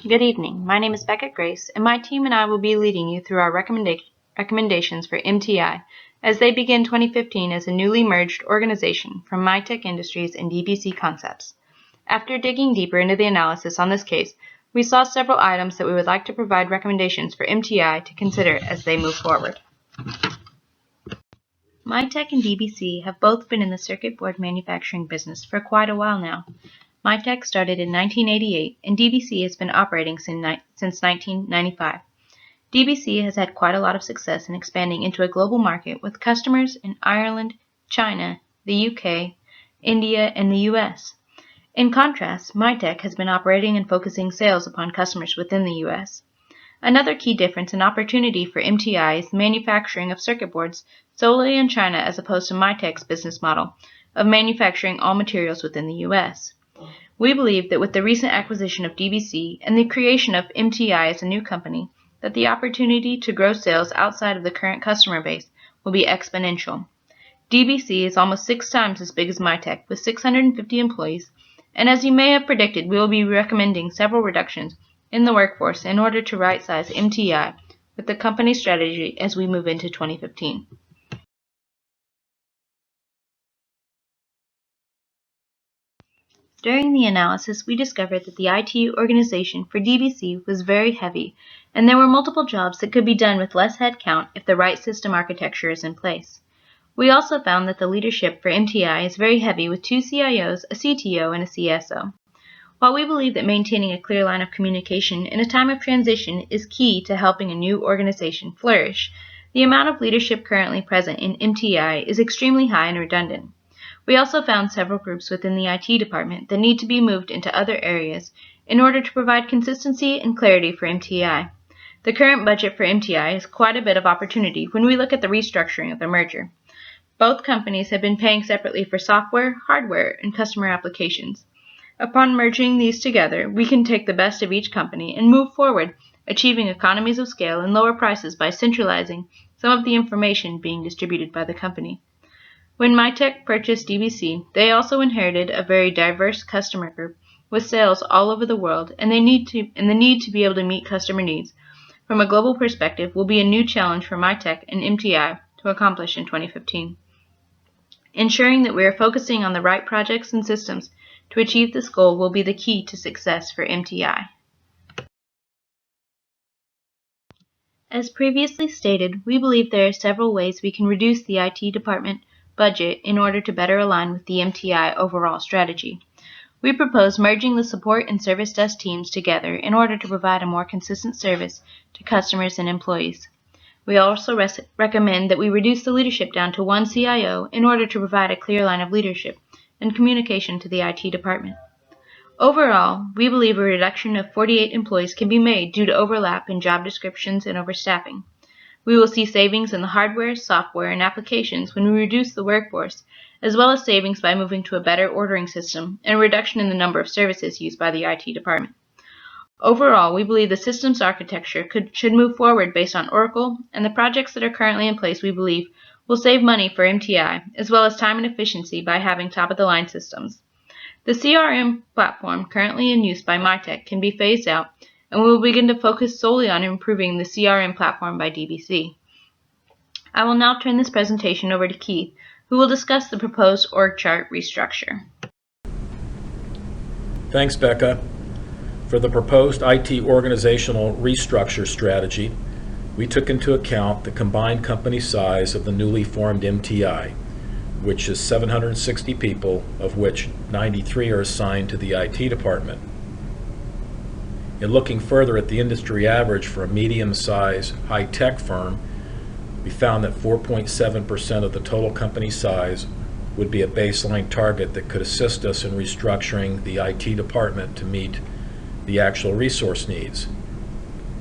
Good evening. My name is Beckett Grace, and my team and I will be leading you through our recommendations for MTI as they begin 2015 as a newly merged organization from Mitek Industries and DBC Concepts. After digging deeper into the analysis on this case, we saw several items that we would like to provide recommendations for MTI to consider as they move forward. Mitek and DBC have both been in the circuit board manufacturing business for quite a while now. Mitek started in 1988, and DBC has been operating since 1995. DBC has had quite a lot of success in expanding into a global market with customers in Ireland, China, the UK, India, and the US. In contrast, Mitek has been operating and focusing sales upon customers within the US. Another key difference and opportunity for MTI is the manufacturing of circuit boards solely in China as opposed to Mitek's business model of manufacturing all materials within the US. We believe that with the recent acquisition of DBC and the creation of MTI as a new company, that the opportunity to grow sales outside of the current customer base will be exponential. DBC is almost 6 times as big as Mitek with 650 employees, and as you may have predicted, we will be recommending several reductions in the workforce in order to right-size MTI with the company strategy as we move into 2015. During the analysis, we discovered that the IT organization for DBC was very heavy, and there were multiple jobs that could be done with less headcount if the right system architecture is in place. We also found that the leadership for MTI is very heavy with 2 CIOs, a CTO, and a CSO. While we believe that maintaining a clear line of communication in a time of transition is key to helping a new organization flourish, the amount of leadership currently present in MTI is extremely high and redundant. We also found several groups within the IT department that need to be moved into other areas in order to provide consistency and clarity for MTI. The current budget for MTI is quite a bit of opportunity when we look at the restructuring of the merger. Both companies have been paying separately for software, hardware, and customer applications. Upon merging these together, we can take the best of each company and move forward, achieving economies of scale and lower prices by centralizing some of the information being distributed by the company. When Mitek purchased DBC, they also inherited a very diverse customer group with sales all over the world, and the need to be able to meet customer needs from a global perspective will be a new challenge for Mitek and MTI to accomplish in 2015. Ensuring that we are focusing on the right projects and systems to achieve this goal will be the key to success for MTI. As previously stated, we believe there are several ways we can reduce the IT department budget in order to better align with the MTI overall strategy. We propose merging the support and service desk teams together in order to provide a more consistent service to customers and employees. We also recommend that we reduce the leadership down to 1 CIO in order to provide a clear line of leadership and communication to the IT department. Overall, we believe a reduction of 48 employees can be made due to overlap in job descriptions and overstaffing. We will see savings in the hardware, software, and applications when we reduce the workforce, as well as savings by moving to a better ordering system and a reduction in the number of services used by the IT department. Overall, we believe the systems architecture should move forward based on Oracle, and the projects that are currently in place we believe will save money for MTI, as well as time and efficiency by having top-of-the-line systems. The CRM platform currently in use by Mitek can be phased out, and we will begin to focus solely on improving the CRM platform by DBC. I will now turn this presentation over to Keith, who will discuss the proposed org chart restructure. Thanks, Becca. For the proposed IT organizational restructure strategy, we took into account the combined company size of the newly formed MTI, which is 760 people, of which 93 are assigned to the IT department. In looking further at the industry average for a medium-sized high-tech firm, we found that 4.7% of the total company size would be a baseline target that could assist us in restructuring the IT department to meet the actual resource needs.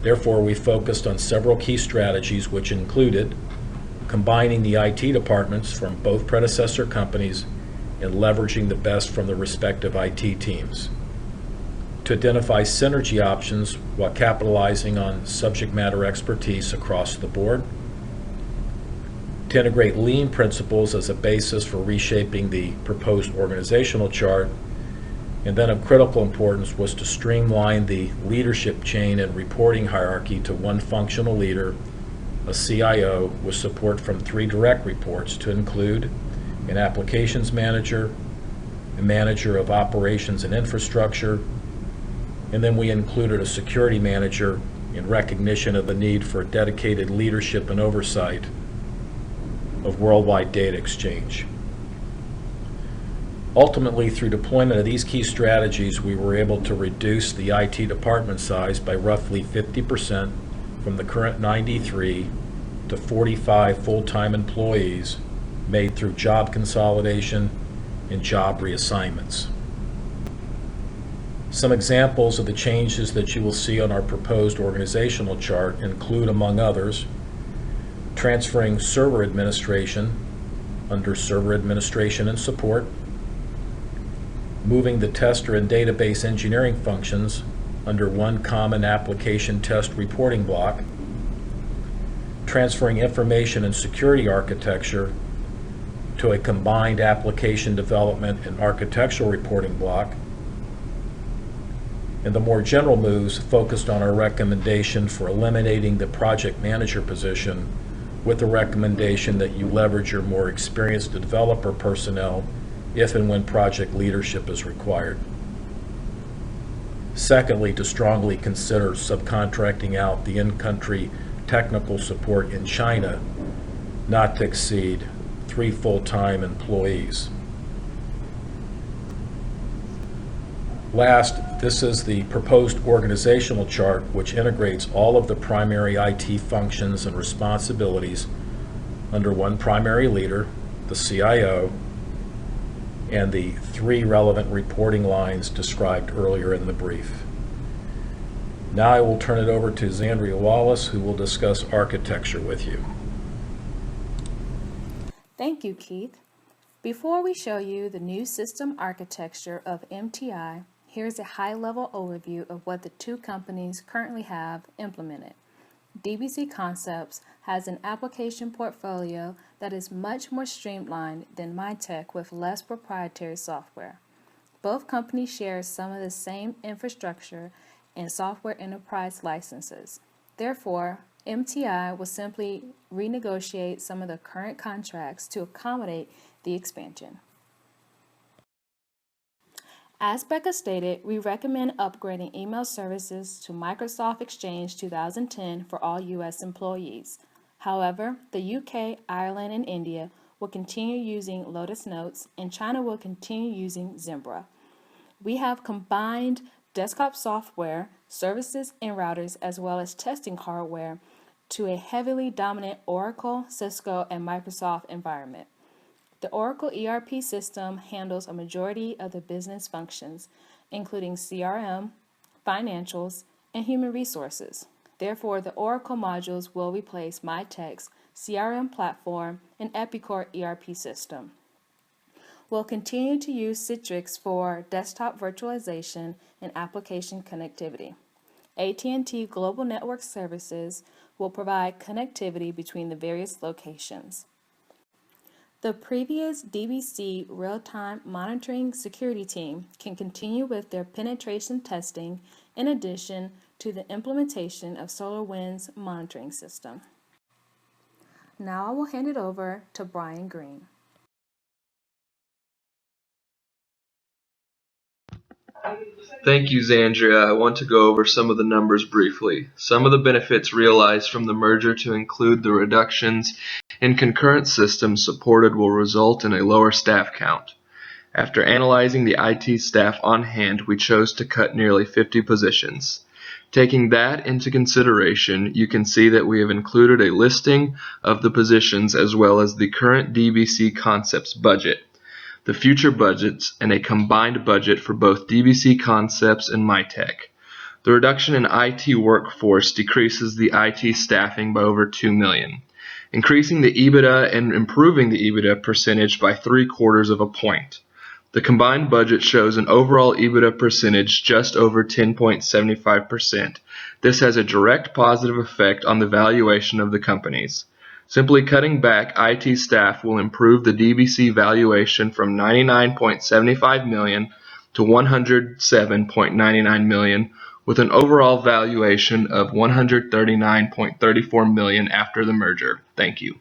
Therefore, we focused on several key strategies, which included combining the IT departments from both predecessor companies and leveraging the best from the respective IT teams, to identify synergy options while capitalizing on subject matter expertise across the board, to integrate lean principles as a basis for reshaping the proposed organizational chart, And then of critical importance was to streamline the leadership chain and reporting hierarchy to one functional leader, a CIO, with support from 3 direct reports to include an applications manager, a manager of operations and infrastructure, and then we included a security manager in recognition of the need for dedicated leadership and oversight of worldwide data exchange. Ultimately, through deployment of these key strategies, we were able to reduce the IT department size by roughly 50% from the current 93 to 45 full-time employees made through job consolidation and job reassignments. Some examples of the changes that you will see on our proposed organizational chart include, among others, transferring server administration under Server Administration and Support, moving the tester and database engineering functions under one common application test reporting block, transferring information and security architecture to a combined application development and architectural reporting block, and the more general moves focused on our recommendation for eliminating the project manager position with the recommendation that you leverage your more experienced developer personnel if and when project leadership is required. Secondly, to strongly consider subcontracting out the in-country technical support in China not to exceed 3 full-time employees. Last, this is the proposed organizational chart which integrates all of the primary IT functions and responsibilities under one primary leader, the CIO, and the 3 relevant reporting lines described earlier in the brief. Now I will turn it over to Zandria Wallace, who will discuss architecture with you. Thank you, Keith. Before we show you the new system architecture of MTI, here's a high-level overview of what the 2 companies currently have implemented. DBC Concepts has an application portfolio that is much more streamlined than Mitek with less proprietary software. Both companies share some of the same infrastructure and software enterprise licenses. Therefore, MTI will simply renegotiate some of the current contracts to accommodate the expansion. As Becca stated, we recommend upgrading email services to Microsoft Exchange 2010 for all U.S. employees. However, the UK, Ireland, and India will continue using Lotus Notes, and China will continue using Zimbra. We have combined desktop software, services, and routers, as well as testing hardware to a heavily dominant Oracle, Cisco, and Microsoft environment. The Oracle ERP system handles a majority of the business functions, including CRM, financials, and human resources. Therefore, the Oracle modules will replace Mitek's CRM platform and Epicor ERP system. We'll continue to use Citrix for desktop virtualization and application connectivity. AT&T Global Network Services will provide connectivity between the various locations. The previous DBC real-time monitoring security team can continue with their penetration testing in addition to the implementation of SolarWinds monitoring system. Now I will hand it over to Brian Green. Thank you, Zandria. I want to go over some of the numbers briefly. Some of the benefits realized from the merger to include the reductions in concurrent systems supported will result in a lower staff count. After analyzing the IT staff on hand, we chose to cut nearly 50 positions. Taking that into consideration, you can see that we have included a listing of the positions as well as the current DBC Concepts budget, the future budgets, and a combined budget for both DBC Concepts and Mitek. The reduction in IT workforce decreases the IT staffing by over $2 million, increasing the EBITDA and improving the EBITDA percentage by 3/4 of a point. The combined budget shows an overall EBITDA percentage just over 10.75%. This has a direct positive effect on the valuation of the companies. Simply cutting back IT staff will improve the DBC valuation from $99.75 million to $107.99 million, with an overall valuation of $139.34 million after the merger. Thank you.